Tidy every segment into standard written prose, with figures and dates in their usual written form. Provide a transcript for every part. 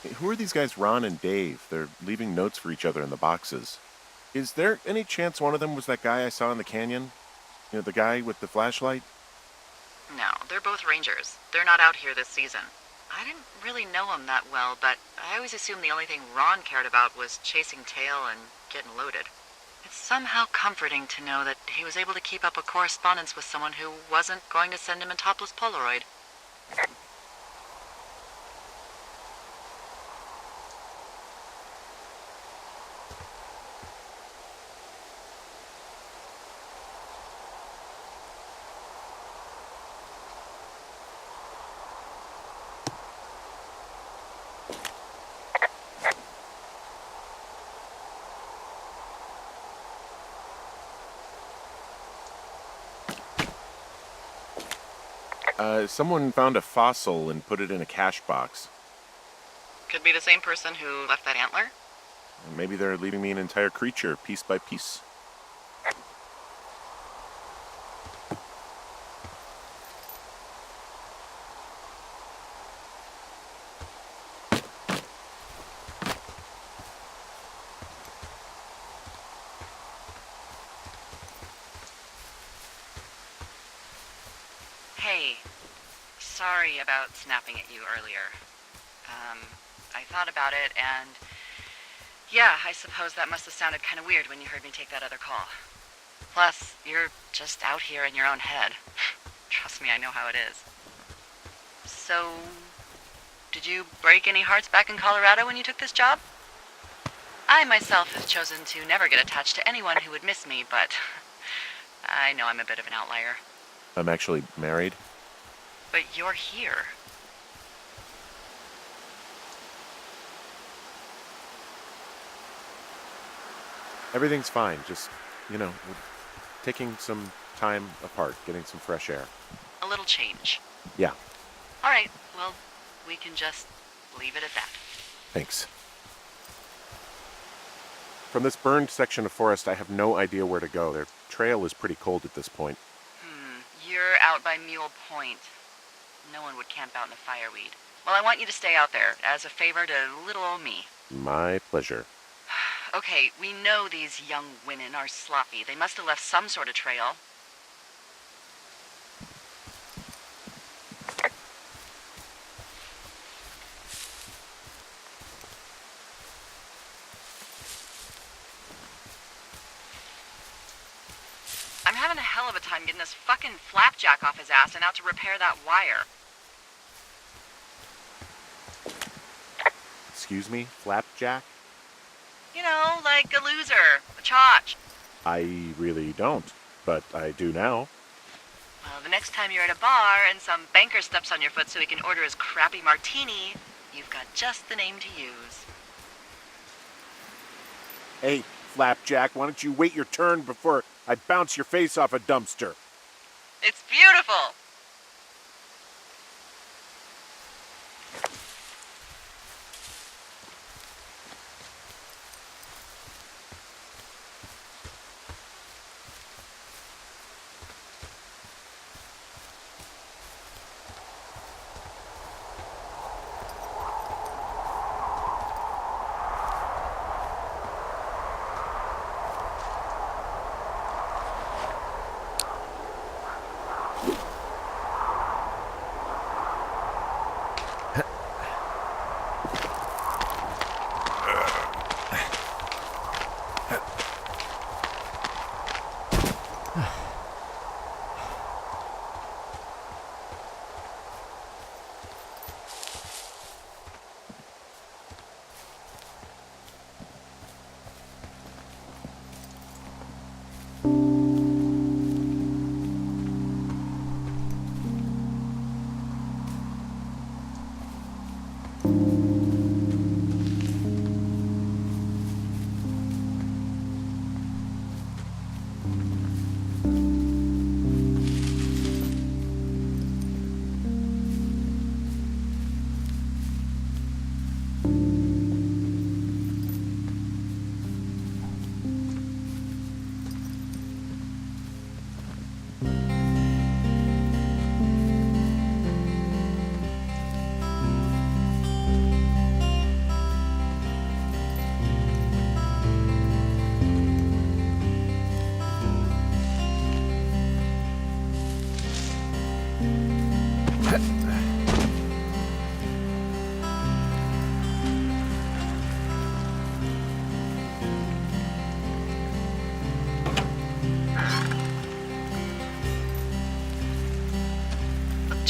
Hey, who are these guys, Ron and Dave? They're leaving notes for each other in the boxes. Is there any chance one of them was that guy I saw in the canyon? The guy with the flashlight? No, they're both rangers. They're not out here this season. I didn't really know him that well, but I always assumed the only thing Ron cared about was chasing tail and getting loaded. It's somehow comforting to know that he was able to keep up a correspondence with someone who wasn't going to send him a topless Polaroid. Someone found a fossil and put it in a cash box. Could be the same person who left that antler? Maybe they're leaving me an entire creature, piece by piece. Hey, sorry about snapping at you earlier. I thought about it, and yeah, I suppose that must have sounded kind of weird when you heard me take that other call. Plus, you're just out here in your own head. Trust me, I know how it is. So, did you break any hearts back in Colorado when you took this job? I myself have chosen to never get attached to anyone who would miss me, but I know I'm a bit of an outlier. I'm actually married. But you're here. Everything's fine, just, we're taking some time apart, getting some fresh air. A little change. Yeah, All right, well, we can just leave it at that. thanks. From this burned section of forest, I have no idea where to go. Their trail is pretty cold at this point. You're out by Mule Point. No one would camp out in the fireweed. Well, I want you to stay out there, as a favor to little old me. My pleasure. Okay, we know these young women are sloppy. They must have left some sort of trail. I'm having a hell of a time getting this fucking flapjack off his ass and out to repair that wire. Excuse me, Flapjack? You know, like a loser, a chotch. I really don't, but I do now. Well, the next time you're at a bar and some banker steps on your foot so he can order his crappy martini, you've got just the name to use. Hey, Flapjack, why don't you wait your turn before I bounce your face off a dumpster? It's beautiful!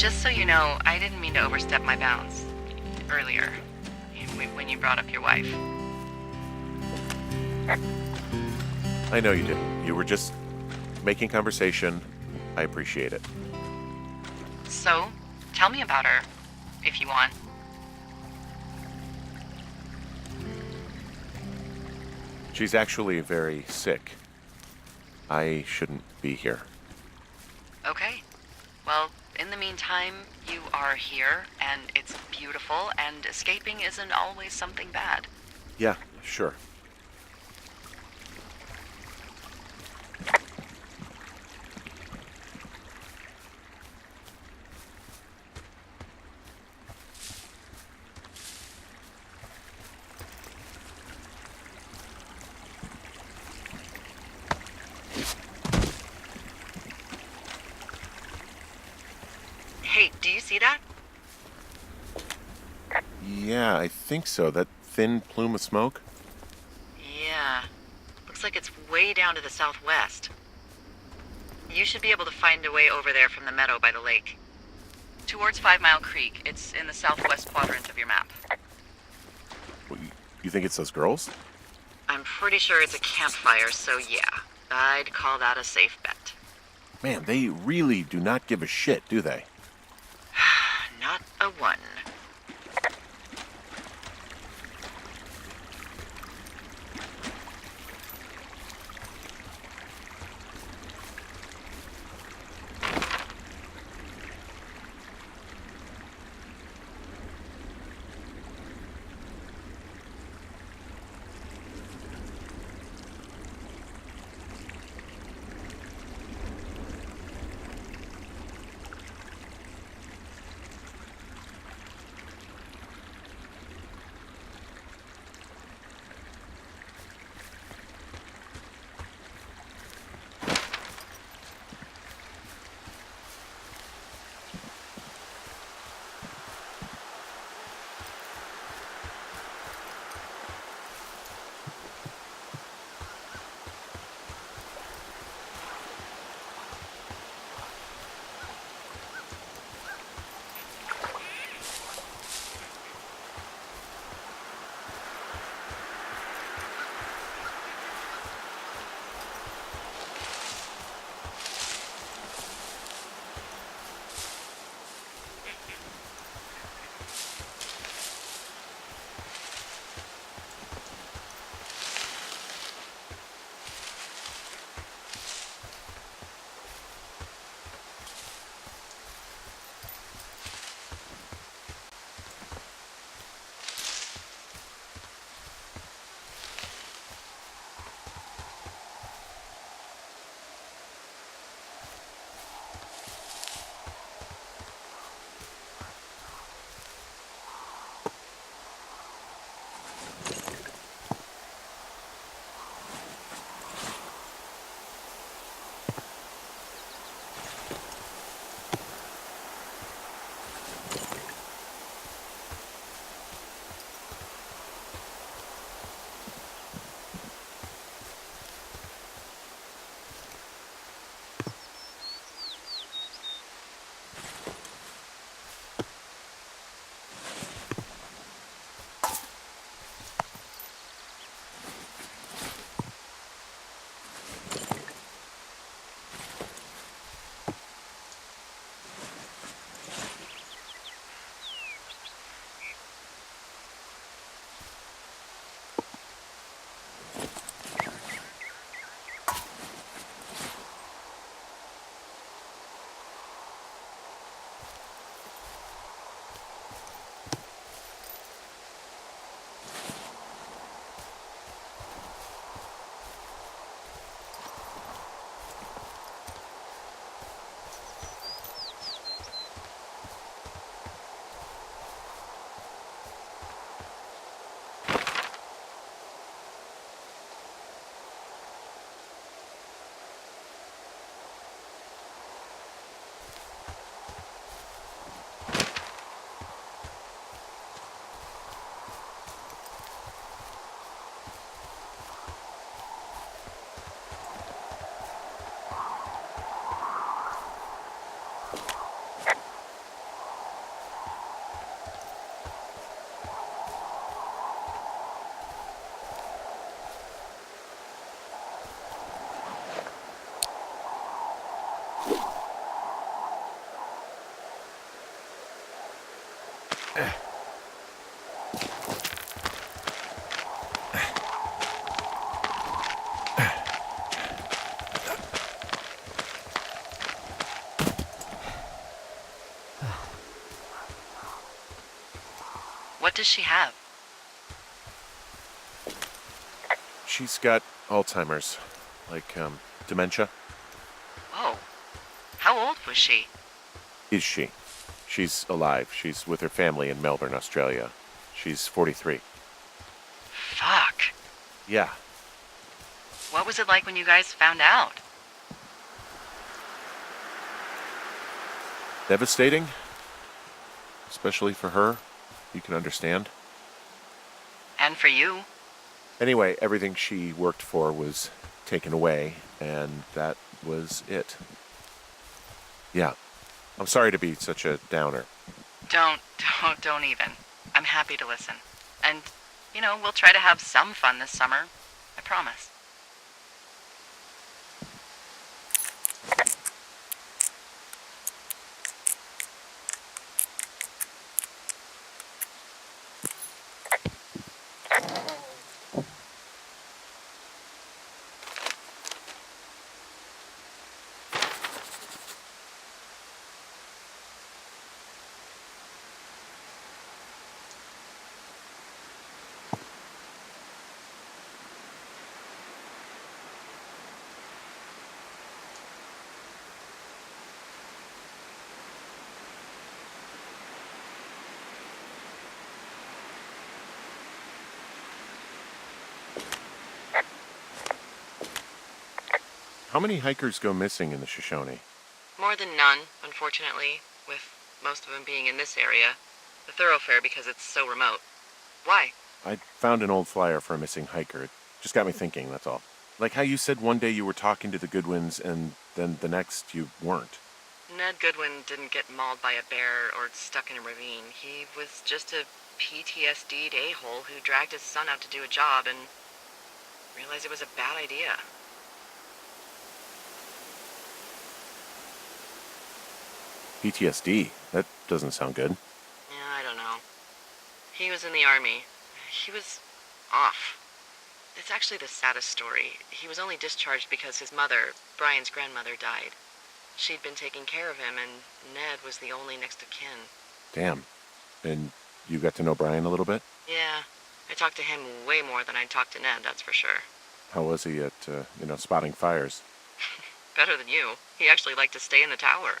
Just so you know, I didn't mean to overstep my bounds earlier when you brought up your wife. I know you didn't. You were just making conversation. I appreciate it. So, tell me about her, if you want. She's actually very sick. I shouldn't be here. Okay. Well, in the meantime, you are here, and it's beautiful, and escaping isn't always something bad. Yeah, sure. Hey, do you see that? Yeah, I think so. That thin plume of smoke? Yeah. Looks like it's way down to the southwest. You should be able to find a way over there from the meadow by the lake. Towards 5 Mile Creek. It's in the southwest quadrant of your map. You think it's those girls? I'm pretty sure it's a campfire, so yeah. I'd call that a safe bet. Man, they really do not give a shit, do they? Not a one. What does she have? She's got Alzheimer's, like, dementia. Whoa. How old was she? Is she? She's alive. She's with her family in Melbourne, Australia. She's 43. Fuck. Yeah. What was it like when you guys found out? Devastating. Especially for her. You can understand. And for you? Anyway, everything she worked for was taken away, and that was it. Yeah. I'm sorry to be such a downer. Don't even. I'm happy to listen. And, we'll try to have some fun this summer. I promise. How many hikers go missing in the Shoshone? More than none, unfortunately, with most of them being in this area. The thoroughfare because it's so remote. Why? I found an old flyer for a missing hiker. It just got me thinking, that's all. Like how you said one day you were talking to the Goodwins and then the next you weren't. Ned Goodwin didn't get mauled by a bear or stuck in a ravine. He was just a PTSD'd a-hole who dragged his son out to do a job and realized it was a bad idea. PTSD? That doesn't sound good. Yeah, I don't know. He was in the army. He was off. It's actually the saddest story. He was only discharged because his mother, Brian's grandmother, died. She'd been taking care of him, and Ned was the only next of kin. Damn. And you got to know Brian a little bit? Yeah, I talked to him way more than I'd talked to Ned, that's for sure. How was he at, spotting fires? Better than you. He actually liked to stay in the tower.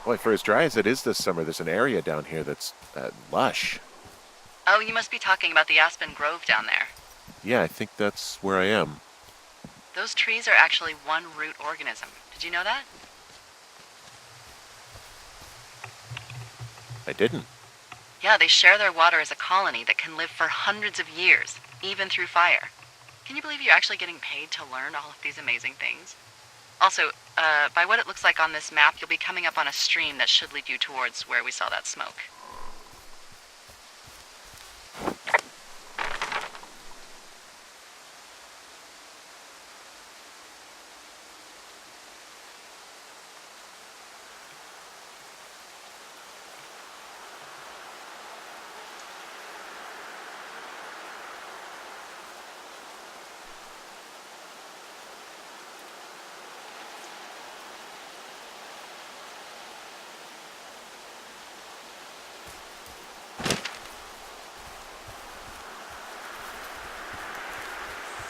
Boy, for as dry as it is this summer, there's an area down here that's lush. Oh, you must be talking about the Aspen Grove down there. Yeah, I think that's where I am. Those trees are actually one root organism. Did you know that? I didn't. Yeah, they share their water as a colony that can live for hundreds of years, even through fire. Can you believe you're actually getting paid to learn all of these amazing things? Also, by what it looks like on this map, you'll be coming up on a stream that should lead you towards where we saw that smoke.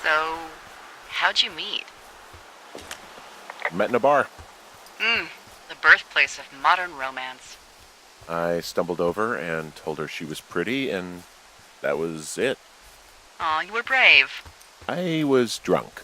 So, how'd you meet? Met in a bar. The birthplace of modern romance. I stumbled over and told her she was pretty, and that was it. Aw, you were brave. I was drunk.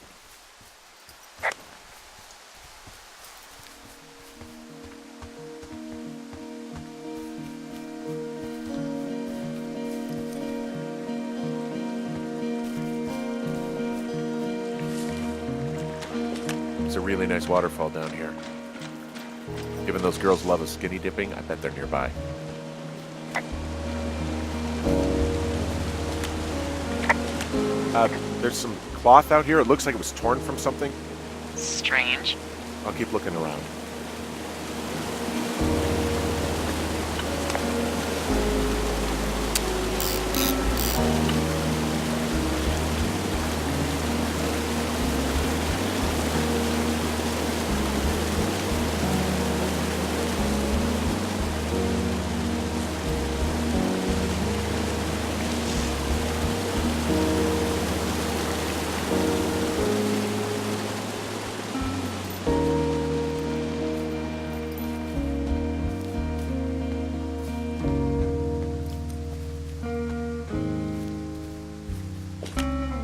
It's a really nice waterfall down here. Given those girls love a skinny dipping, I bet they're nearby. There's some cloth out here. It looks like it was torn from something. Strange. I'll keep looking around.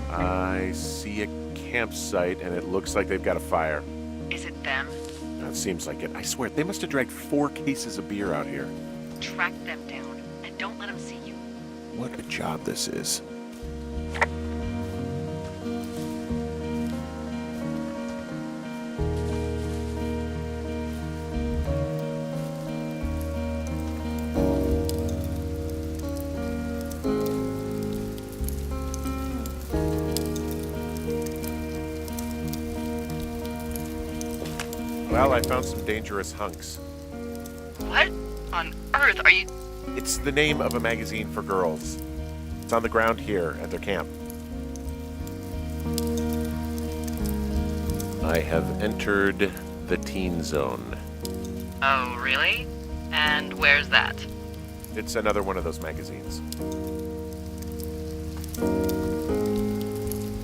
I see a campsite, and it looks like they've got a fire. Is it them? It seems like it. I swear, they must have dragged 4 cases of beer out here. Track them down, and don't let them see you. What a job this is. Well, I found some dangerous hunks. What on earth are you... It's the name of a magazine for girls. It's on the ground here at their camp. I have entered the teen zone. Oh, really? And where's that? It's another one of those magazines.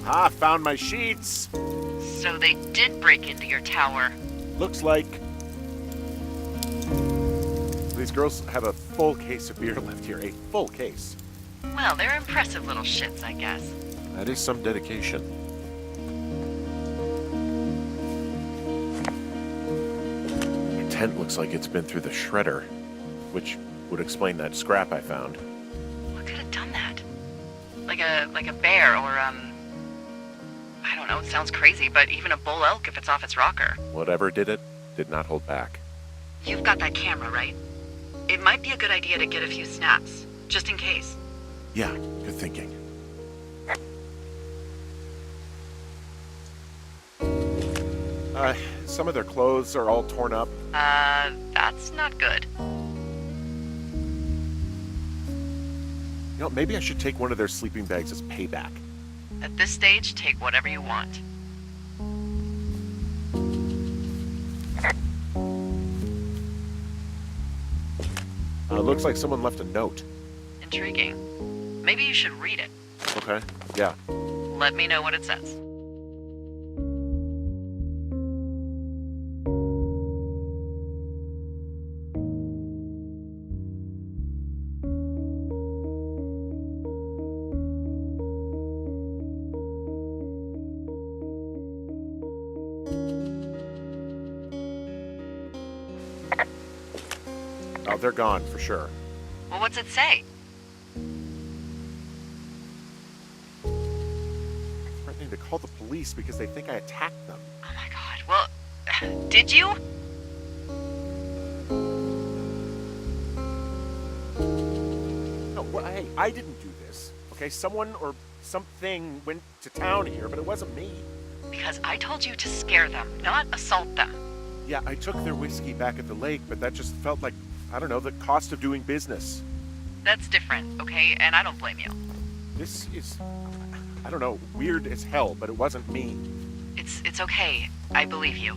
Ah, found my sheets! So they did break into your tower. Looks like these girls have a full case of beer left here. A full case. Well, they're impressive little shits, I guess. That is some dedication. The tent looks like it's been through the shredder, which would explain that scrap I found. What could have done that? Like a bear or, I don't know, it sounds crazy, but even a bull elk if it's off its rocker. Whatever did it, did not hold back. You've got that camera, right? It might be a good idea to get a few snaps, just in case. Yeah, good thinking. Some of their clothes are all torn up. That's not good. You know, maybe I should take one of their sleeping bags as payback. At this stage, take whatever you want. Looks like someone left a note. Intriguing. Maybe you should read it. Okay, yeah. Let me know what it says. Oh, they're gone for sure. Well, what's it say? Threatening to call the police because they think I attacked them. Oh my god. Well, did you? No, well, hey, I didn't do this. Okay, someone or something went to town here, but it wasn't me. Because I told you to scare them, not assault them. Yeah, I took their whiskey back at the lake, but that just felt like, I don't know, the cost of doing business. That's different, okay? And I don't blame you. This is, I don't know, weird as hell, but it wasn't me. It's okay. I believe you.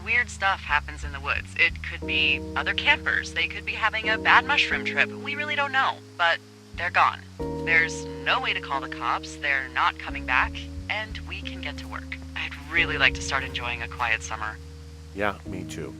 Weird stuff happens in the woods. It could be other campers. They could be having a bad mushroom trip. We really don't know. But they're gone. There's no way to call the cops. They're not coming back. And we can get to work. I'd really like to start enjoying a quiet summer. Yeah, me too.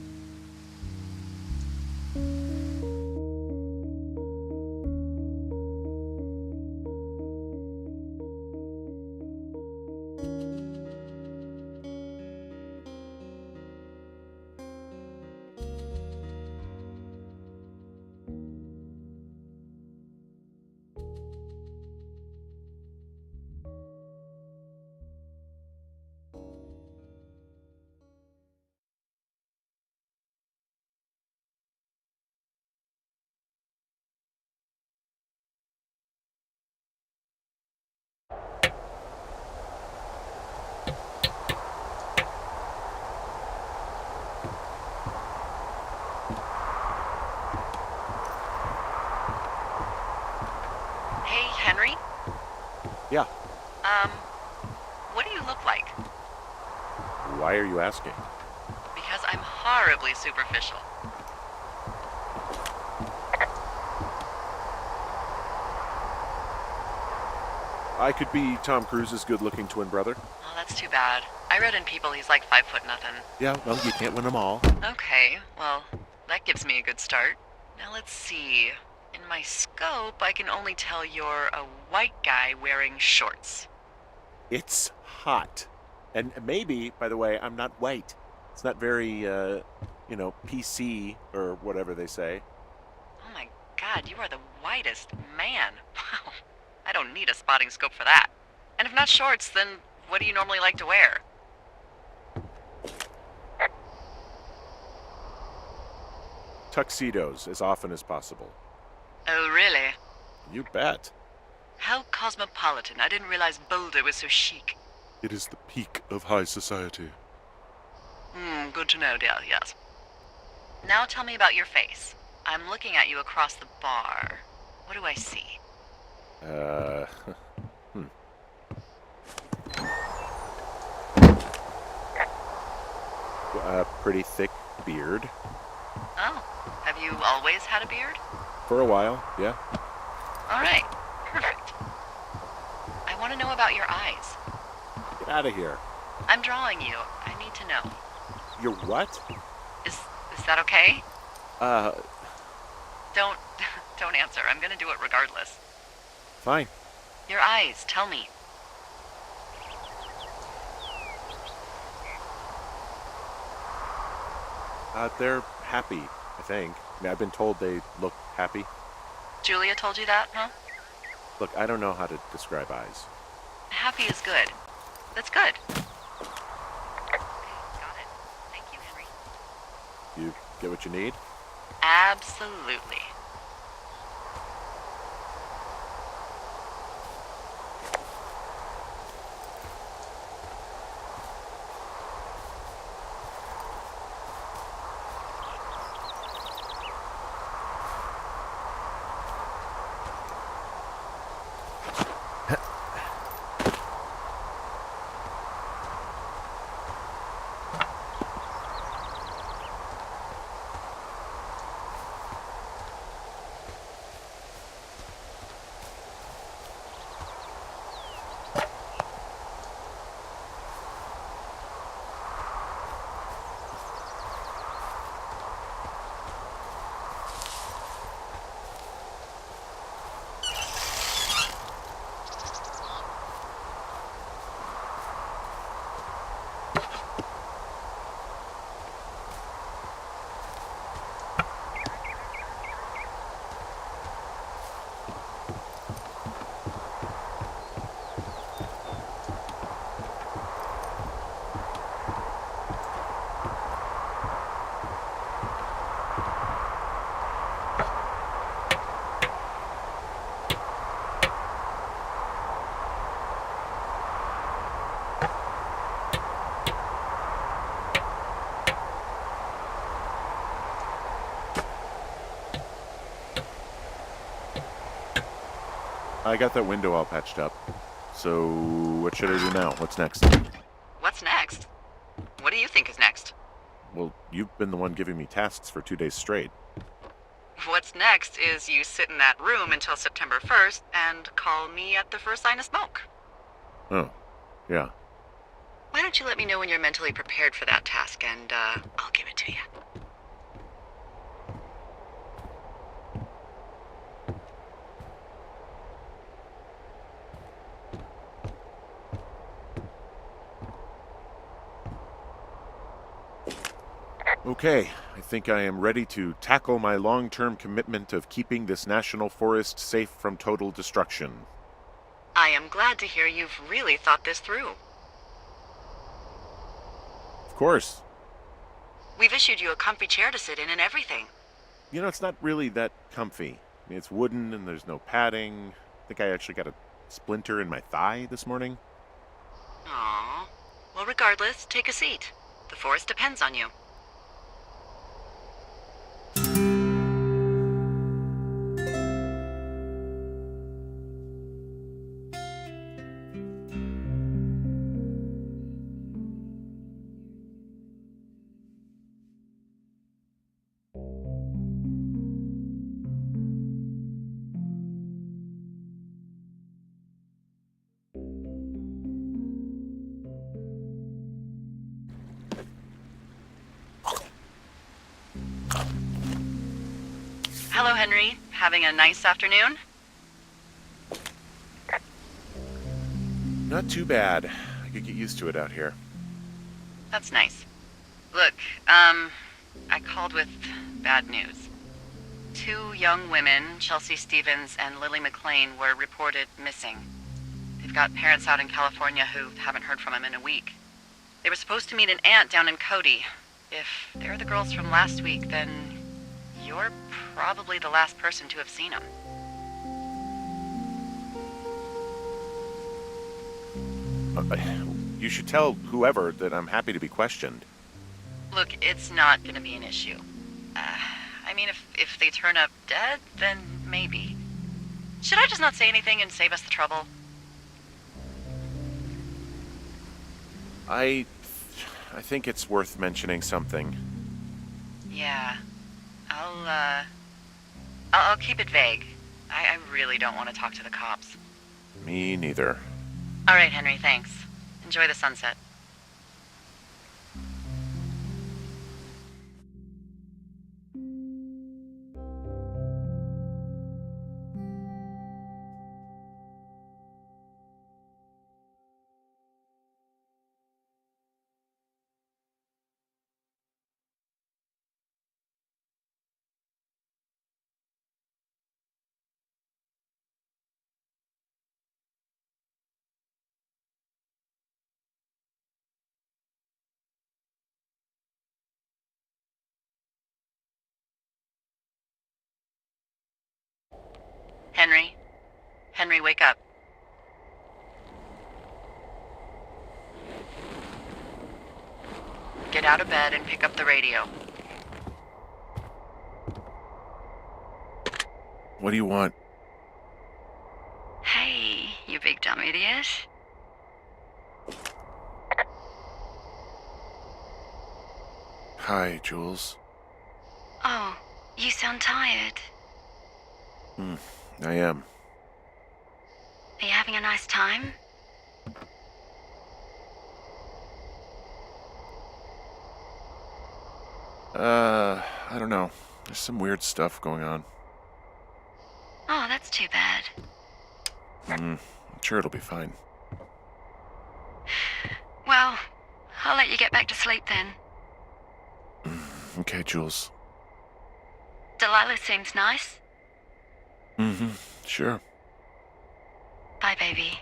Hey, Henry? Yeah. Um, what do you look like? Why are you asking? Because I'm horribly superficial. I could be Tom Cruise's good-looking twin brother. Oh, that's too bad. I read in People he's like 5'0" nothing. Yeah, well, you can't win them all. Okay, well, that gives me a good start. Now let's see. In my scope, I can only tell you're a white guy wearing shorts. It's hot. And maybe, by the way, I'm not white. It's not very, PC or whatever they say. Oh my god, you are the whitest man. Wow. I don't need a spotting scope for that. And if not shorts, then what do you normally like to wear? Tuxedos as often as possible. Oh, really? You bet. How cosmopolitan. I didn't realize Boulder was so chic. It is the peak of high society. Good to know, dear, yes. Now tell me about your face. I'm looking at you across the bar. What do I see? A pretty thick beard. Oh, have you always had a beard? For a while, yeah. All right, perfect. I want to know about your eyes. Get out of here. I'm drawing you. I need to know. You're what? Is that okay? Uh, Don't don't answer. I'm gonna do it regardless. fine. Your eyes. Tell me. They're happy, I think. I mean, I've been told they look happy. Julia told you that, huh? Look, I don't know how to describe eyes. Happy is good. That's good. Okay, got it. Thank you, Henry. You get what you need? Absolutely. I got that window all patched up. So, what should I do now? What's next? What's next? What do you think is next? Well, you've been the one giving me tasks for 2 days straight. What's next is you sit in that room until September 1st and call me at the first sign of smoke. Oh, yeah. Why don't you let me know when you're mentally prepared for that task and I'll give it to you. Okay, I think I am ready to tackle my long-term commitment of keeping this national forest safe from total destruction. I am glad to hear you've really thought this through. Of course. We've issued you a comfy chair to sit in and everything. It's not really that comfy. It's wooden and there's no padding. I think I actually got a splinter in my thigh this morning. Aww. Well, regardless, take a seat. The forest depends on you. Hello, Henry. Having a nice afternoon? Not too bad. I could get used to it out here. That's nice. Look, I called with bad news. 2 young women, Chelsea Stevens and Lily McLean, were reported missing. They've got parents out in California who haven't heard from them in a week. They were supposed to meet an aunt down in Cody. If they're the girls from last week, then you're probably the last person to have seen them. You should tell whoever that I'm happy to be questioned. Look, it's not gonna be an issue. I mean, if they turn up dead, then maybe. Should I just not say anything and save us the trouble? I think it's worth mentioning something. Yeah. I'll keep it vague. I really don't want to talk to the cops. Me neither. All right, Henry, thanks. Enjoy the sunset. Henry? Henry, wake up. Get out of bed and pick up the radio. What do you want? Hey, you big dumb idiot. Hi, Jules. Oh, you sound tired. I am. Are you having a nice time? I don't know. There's some weird stuff going on. Oh, that's too bad. I'm sure it'll be fine. Well, I'll let you get back to sleep then. Okay, Jules. Delilah seems nice. Sure. Bye, baby.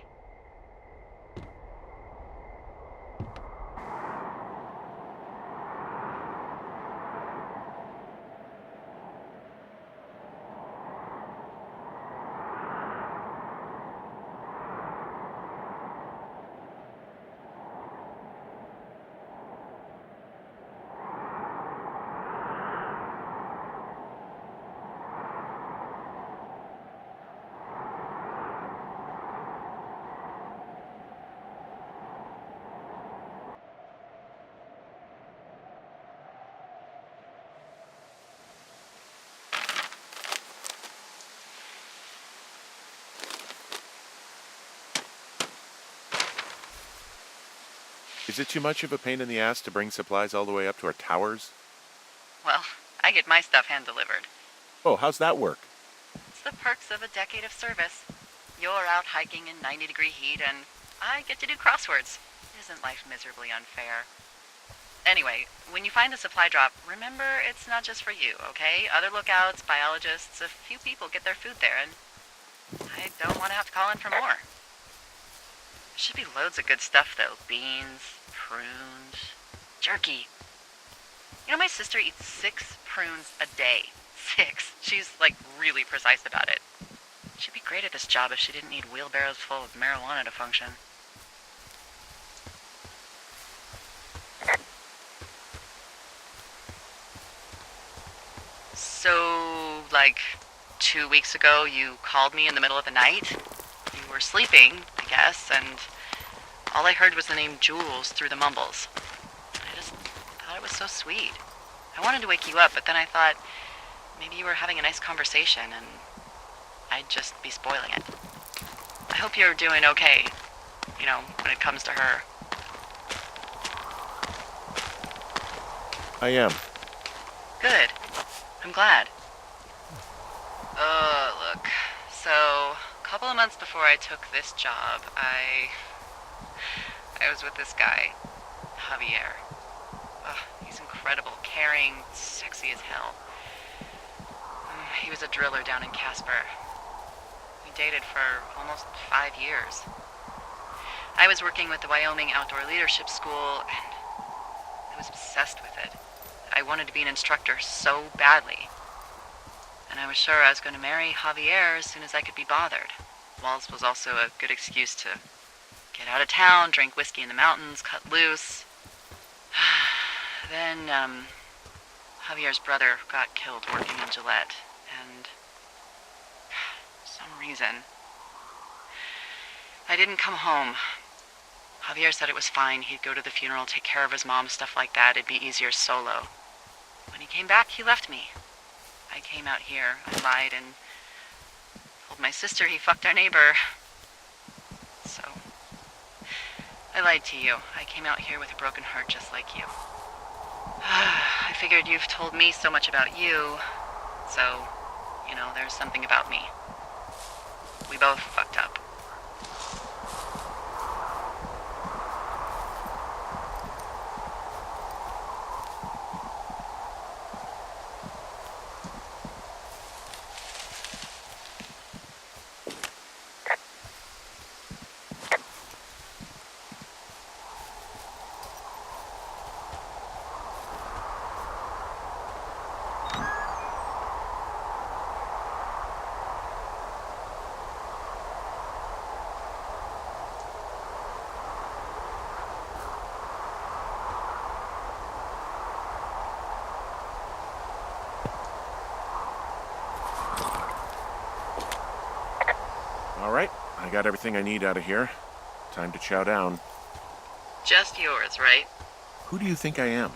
Is it too much of a pain in the ass to bring supplies all the way up to our towers? Well, I get my stuff hand-delivered. Oh, how's that work? It's the perks of a decade of service. You're out hiking in 90-degree heat, and I get to do crosswords. Isn't life miserably unfair? Anyway, when you find the supply drop, remember it's not just for you, okay? Other lookouts, biologists, a few people get their food there, and I don't want to have to call in for more. There should be loads of good stuff, though. Beans, prunes, jerky. You know, my sister eats 6 prunes a day. 6. She's, like, really precise about it. She'd be great at this job if she didn't need wheelbarrows full of marijuana to function. So, like, 2 weeks ago, you called me in the middle of the night. You were sleeping, I guess, and all I heard was the name Jules through the mumbles. I just thought it was so sweet. I wanted to wake you up, but then I thought maybe you were having a nice conversation, and I'd just be spoiling it. I hope you're doing okay, you know, when it comes to her. I am. Good. I'm glad. Look. So, a couple of months before I took this job, I was with this guy, Javier. He's incredible, caring, sexy as hell. He was a driller down in Casper. We dated for almost 5 years. I was working with the Wyoming Outdoor Leadership School, and I was obsessed with it. I wanted to be an instructor so badly. And I was sure I was going to marry Javier as soon as I could be bothered. Walls was also a good excuse to get out of town, drink whiskey in the mountains, cut loose. Then, Javier's brother got killed working in Gillette, and for some reason, I didn't come home. Javier said it was fine. He'd go to the funeral, take care of his mom, stuff like that. It'd be easier solo. When he came back, he left me. I came out here. I lied and told my sister he fucked our neighbor. So, I lied to you. I came out here with a broken heart just like you. I figured you've told me so much about you, so, you know, there's something about me. We both fucked up. All right, I got everything I need out of here. Time to chow down. Just yours, right? Who do you think I am?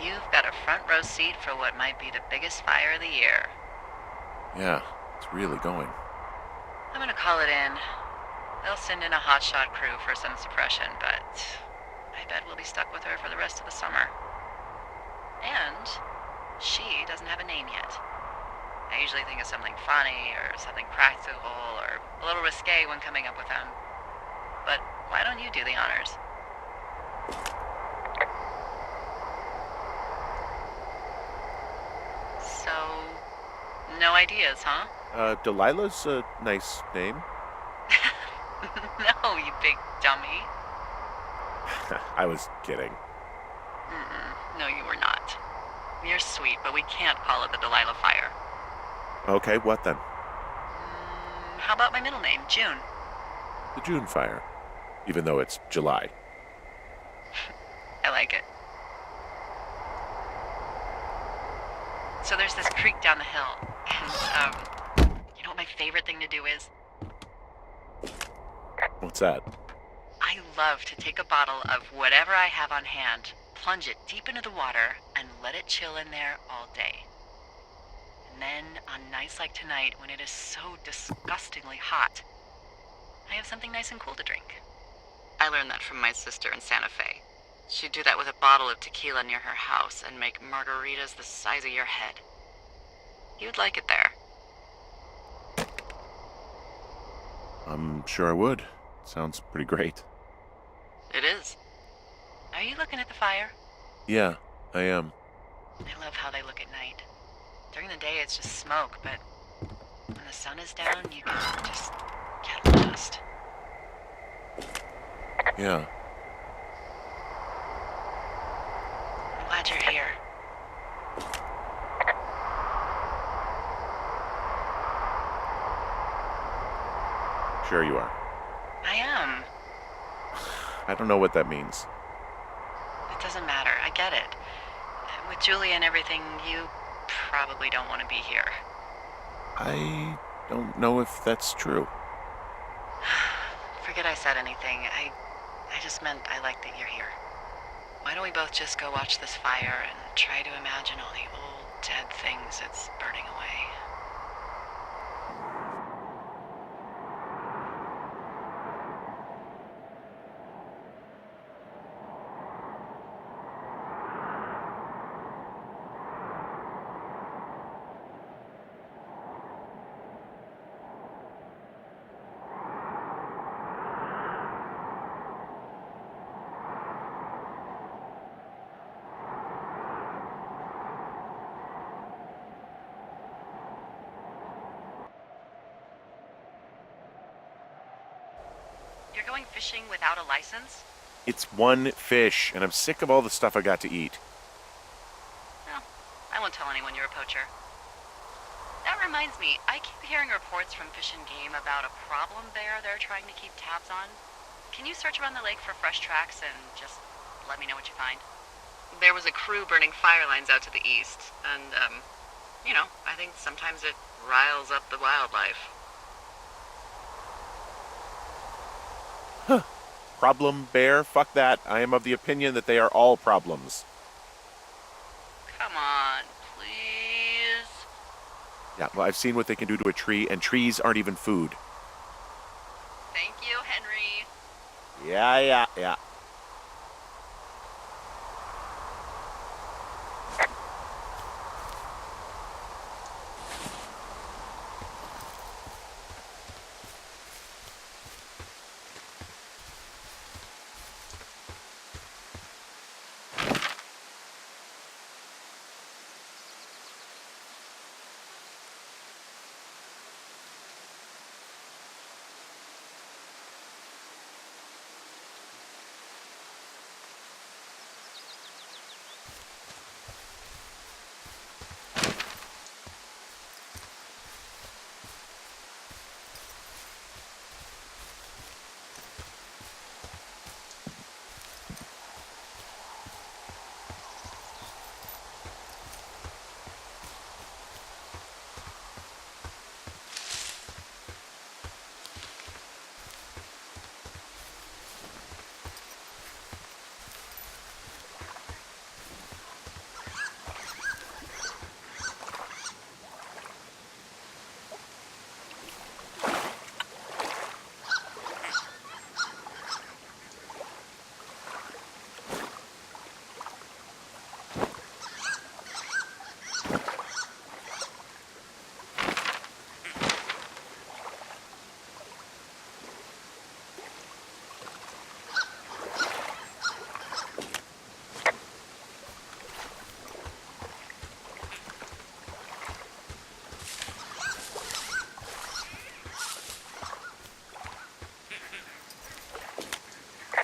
You've got a front row seat for what might be the biggest fire of the year. Yeah, it's really going. I'm gonna call it in. They'll send in a hotshot crew for some suppression, but I bet we'll be stuck with her for the rest of the summer. And she doesn't have a name yet. I usually think of something funny or something practical or a little risque when coming up with them. But why don't you do the honors? So, no ideas, huh? Delilah's a nice name. No, you big dummy. I was kidding. No, you were not. You're sweet, but we can't call it the Delilah Fire. Okay, what then? How about my middle name, June? The June Fire. Even though it's July. I like it. So there's this creek down the hill, and, you know what my favorite thing to do is? What's that? I love to take a bottle of whatever I have on hand, plunge it deep into the water, and let it chill in there all day. And then, on nights like tonight, when it is so disgustingly hot, I have something nice and cool to drink. I learned that from my sister in Santa Fe. She'd do that with a bottle of tequila near her house and make margaritas the size of your head. You'd like it there. I'm sure I would. Sounds pretty great. It is. Are you looking at the fire? Yeah, I am. I love how they look at night. During the day, it's just smoke, but when the sun is down, you can just get lost. Yeah. I'm glad you're here. Sure you are. I am. I don't know what that means. It doesn't matter. I get it. With Julie and everything, you probably don't want to be here. I don't know if that's true. Forget I said anything. I just meant I like that you're here. Why don't we both just go watch this fire and try to imagine all the old, dead things it's burning away? You're going fishing without a license? It's one fish, and I'm sick of all the stuff I got to eat. No, I won't tell anyone you're a poacher. That reminds me, I keep hearing reports from Fish and Game about a problem bear they're trying to keep tabs on. Can you search around the lake for fresh tracks and just let me know what you find? There was a crew burning fire lines out to the east, and, I think sometimes it riles up the wildlife. Problem bear? Fuck that. I am of the opinion that they are all problems. Come on, please. Yeah, well, I've seen what they can do to a tree, and trees aren't even food. Thank you, Henry. Yeah.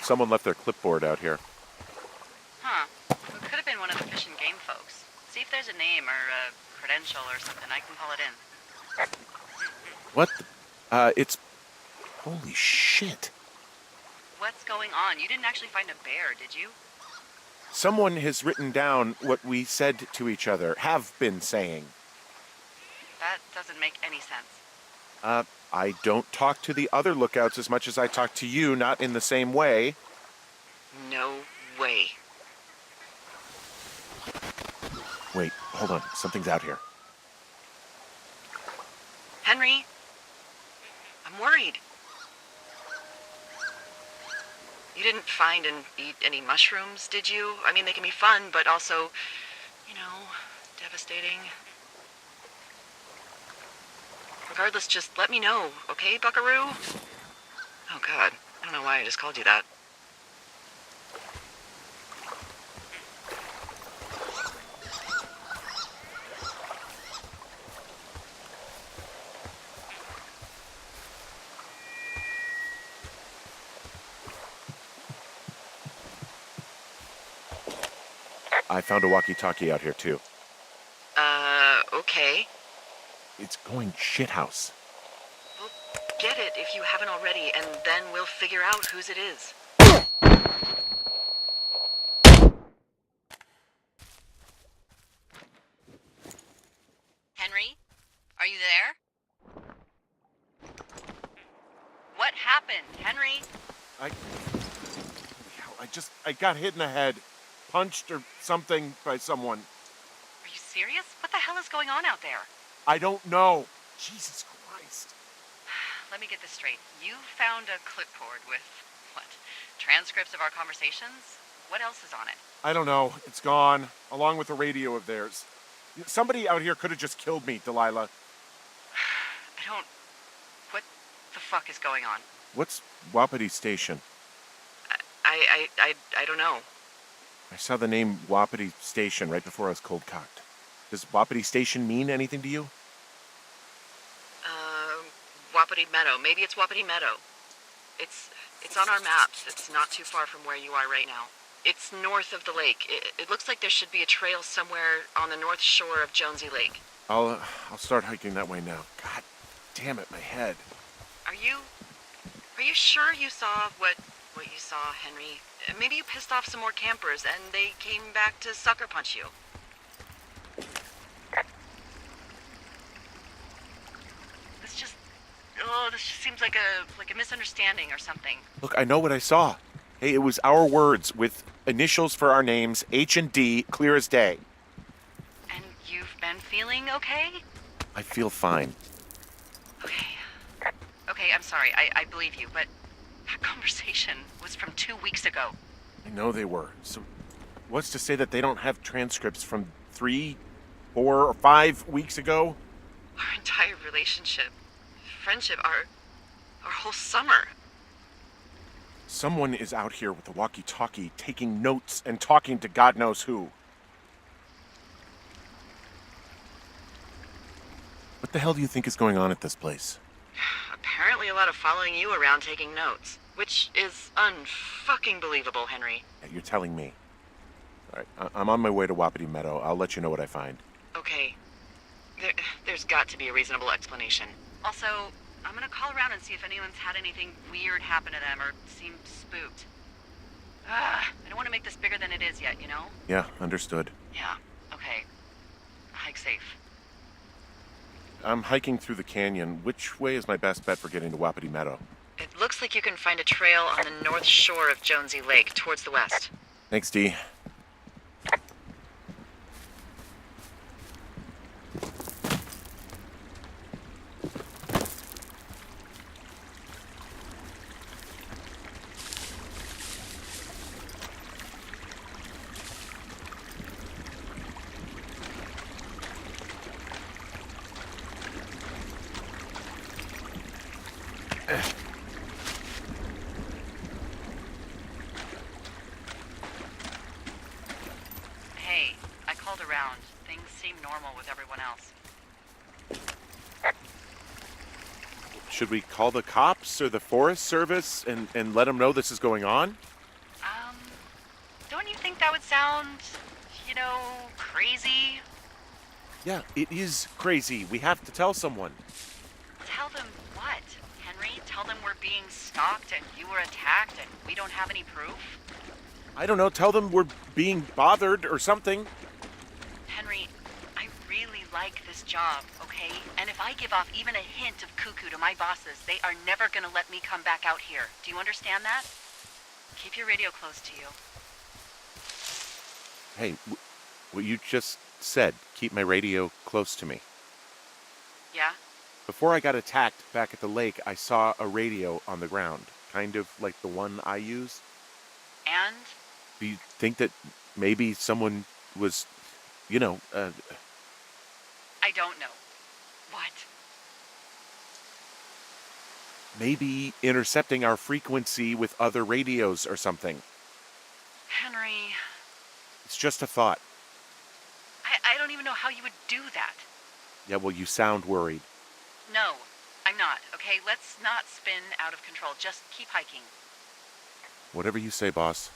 Someone left their clipboard out here. Huh. It could have been one of the Fish and Game folks. See if there's a name or a credential or something. I can call it in. What it's... Holy shit. What's going on? You didn't actually find a bear, did you? Someone has written down what we said to each other, have been saying. That doesn't make any sense. I don't talk to the other lookouts as much as I talk to you, not in the same way. No way. Wait, hold on. Something's out here. Henry, I'm worried. You didn't find and eat any mushrooms, did you? I mean, they can be fun, but also, devastating. Regardless, just let me know, okay, buckaroo? Oh, God. I don't know why I just called you that. I found a walkie-talkie out here, too. Okay. It's going shithouse. Well, get it if you haven't already, and then we'll figure out whose it is. Henry? Are you there? What happened, Henry? I got hit in the head. Punched or something by someone. Are you serious? What the hell is going on out there? I don't know. Jesus Christ. Let me get this straight. You found a clipboard with, what, transcripts of our conversations? What else is on it? I don't know. It's gone, along with the radio of theirs. Somebody out here could have just killed me, Delilah. What the fuck is going on? What's Wapiti Station? I don't know. I saw the name Wapiti Station right before I was cold-cocked. Does Wapiti Station mean anything to you? Wapiti Meadow. Maybe it's Wapiti Meadow. It's on our maps. It's not too far from where you are right now. It's north of the lake. It looks like there should be a trail somewhere on the north shore of Jonesy Lake. I'll start hiking that way now. God damn it, my head. Are you sure you saw what you saw, Henry? Maybe you pissed off some more campers and they came back to sucker punch you. This just seems like a misunderstanding or something. Look, I know what I saw. Hey, it was our words with initials for our names, H and D, clear as day. And you've been feeling okay? I feel fine. Okay, I'm sorry. I believe you, but that conversation was from 2 weeks ago. I know they were. So what's to say that they don't have transcripts from 3, 4, or 5 weeks ago? Our entire relationship, friendship, our whole summer. Someone is out here with a walkie-talkie taking notes and talking to God knows who. What the hell do you think is going on at this place? Apparently a lot of following you around taking notes, which is unfucking believable, Henry. Yeah, you're telling me. All right, I'm on my way to Wapiti Meadow. I'll let you know what I find. Okay. There's got to be a reasonable explanation. Also, I'm gonna call around and see if anyone's had anything weird happen to them or seemed spooked. I don't want to make this bigger than it is yet, you know? Yeah, understood. Yeah, okay. Hike safe. I'm hiking through the canyon. Which way is my best bet for getting to Wapiti Meadow? It looks like you can find a trail on the north shore of Jonesy Lake, towards the west. Thanks, Dee. Hey, I called around. Things seem normal with everyone else. Should we call the cops or the Forest Service and let them know this is going on? Don't you think that would sound, crazy? Yeah, it is crazy. We have to tell someone. Tell them what, Henry? Tell them we're being stalked and you were attacked and we don't have any proof? I don't know. Tell them we're being bothered or something. Henry, I really like this job, okay? okay? And if I give off even a hint of cuckoo to my bosses, they are never gonna let me come back out here. Do you understand that? Keep your radio close to you. Hey, what you just said, keep my radio close to me. Yeah? Before I got attacked back at the lake, I saw a radio on the ground, kind of like the one I use. And? Do you think that maybe someone was, you know, uh, I don't know. What? maybe intercepting our frequency with other radios or something? Henry, It's just a thought. I don't even know how you would do that. Yeah, well, you sound worried. No, I'm not, okay? Let's not spin out of control. Just keep hiking. Whatever you say, boss.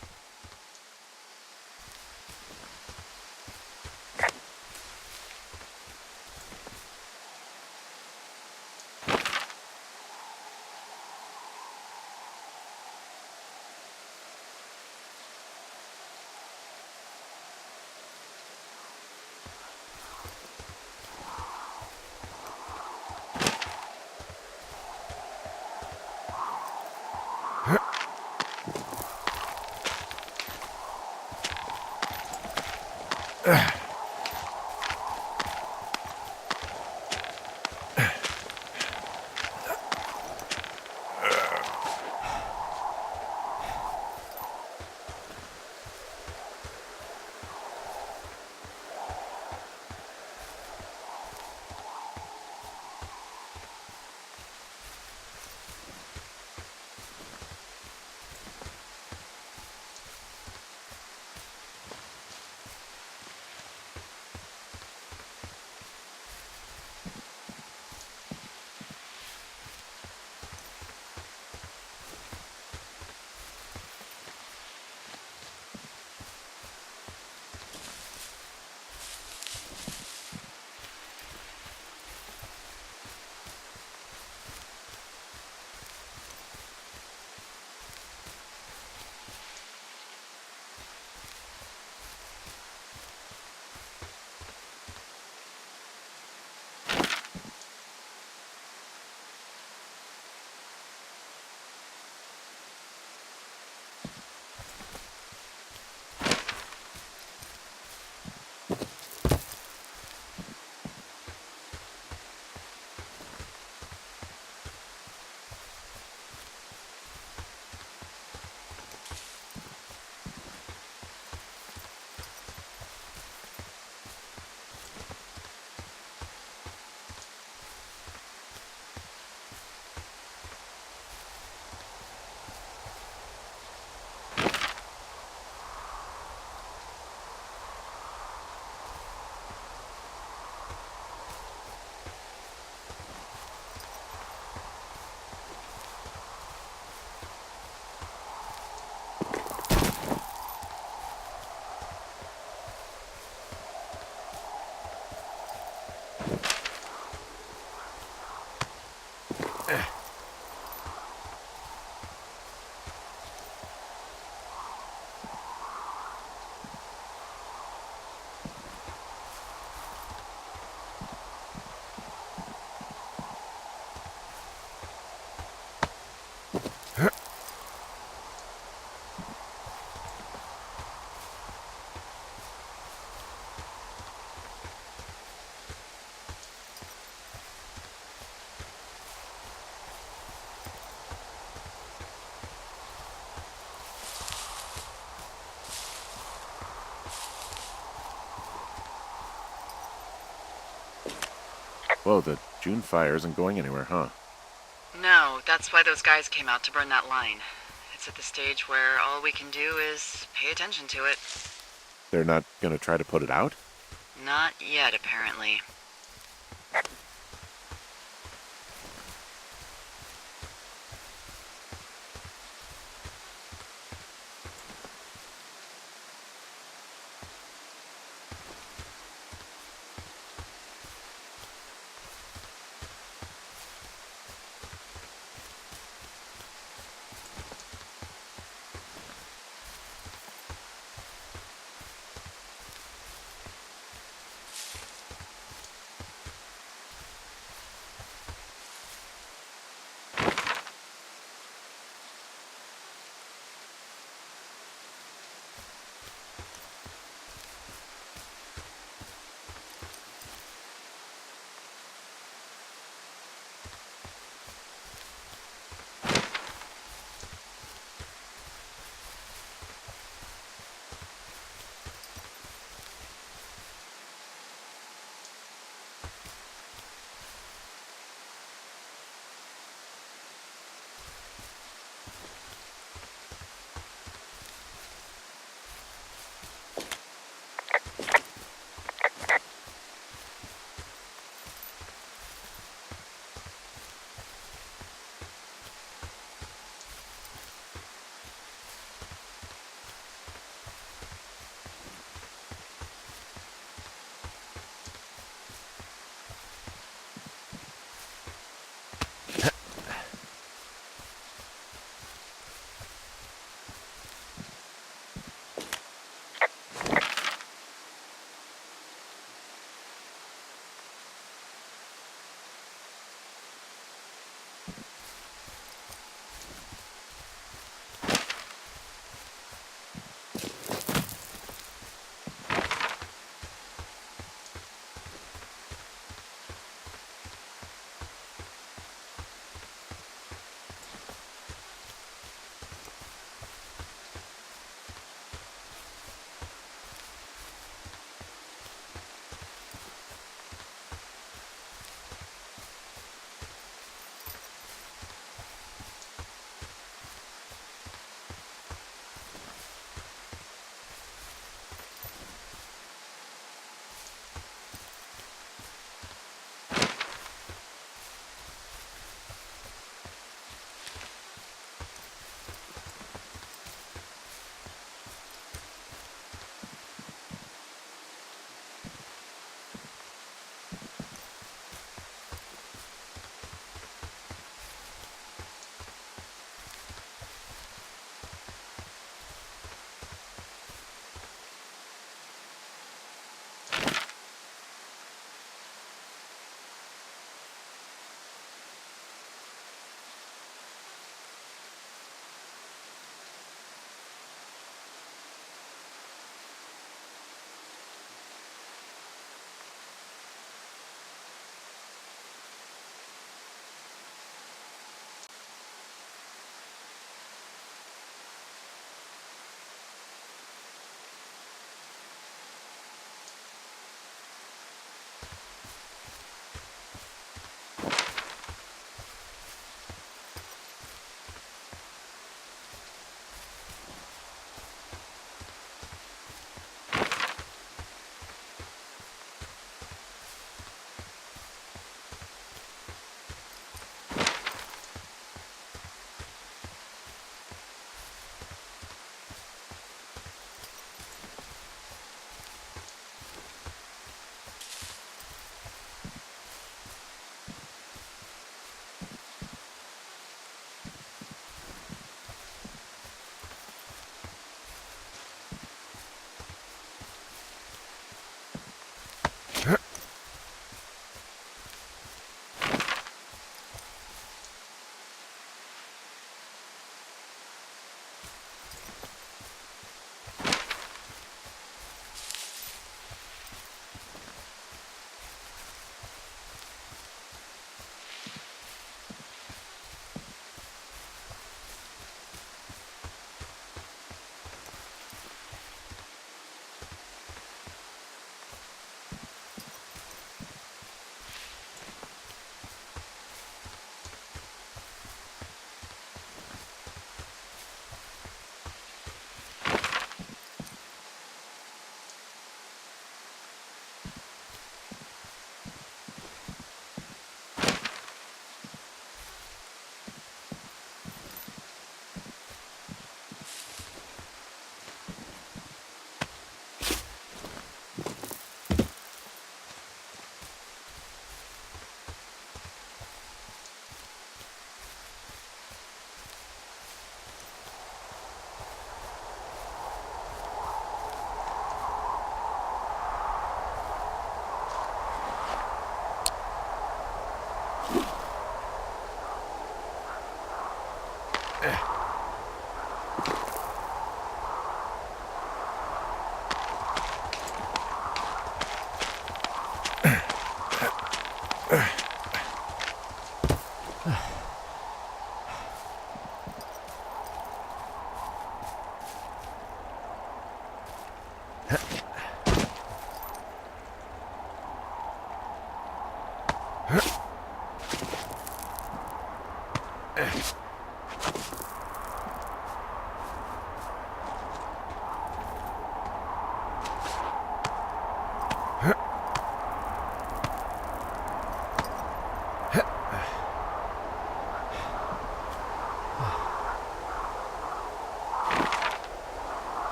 Whoa, the June fire isn't going anywhere, huh? No, that's why those guys came out to burn that line. It's at the stage where all we can do is pay attention to it. They're not gonna try to put it out? Not yet, apparently.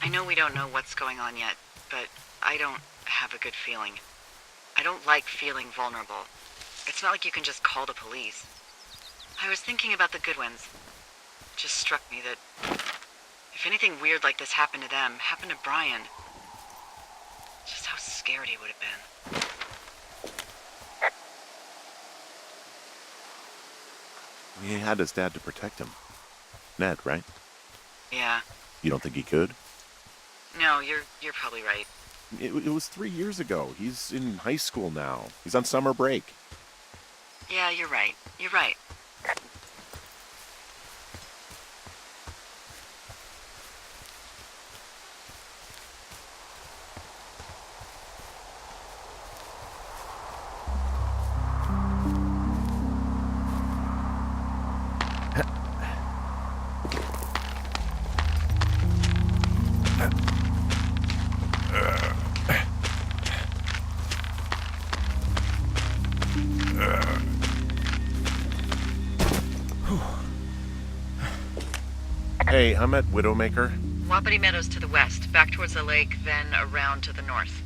I know we don't know what's going on yet, but I don't have a good feeling. I don't like feeling vulnerable. It's not like you can just call the police. I was thinking about the Goodwins. It just struck me that if anything weird like this happened to them, happened to Brian, just how scared he would have been. He had his dad to protect him. Ned, right? Yeah. You don't think he could? No, you're probably right. It was 3 years ago. He's in high school now. He's on summer break. Yeah, you're right. You're right. Hey, I'm at Widowmaker. Wapiti Meadows to the west, back towards the lake, then around to the north.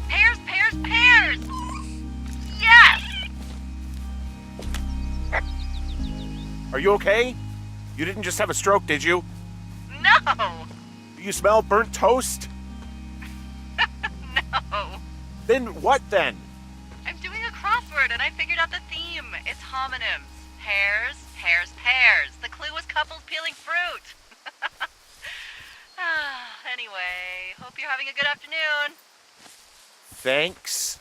Pears, pears, pears! Yes! Are you okay? You didn't just have a stroke, did you? No! Do you smell burnt toast? No! Then what then? I'm doing a crossword and I figured out the theme. It's homonyms. Pears, pears, pears. The clue was couples peeling fruit. Anyway, hope you're having a good afternoon. Thanks.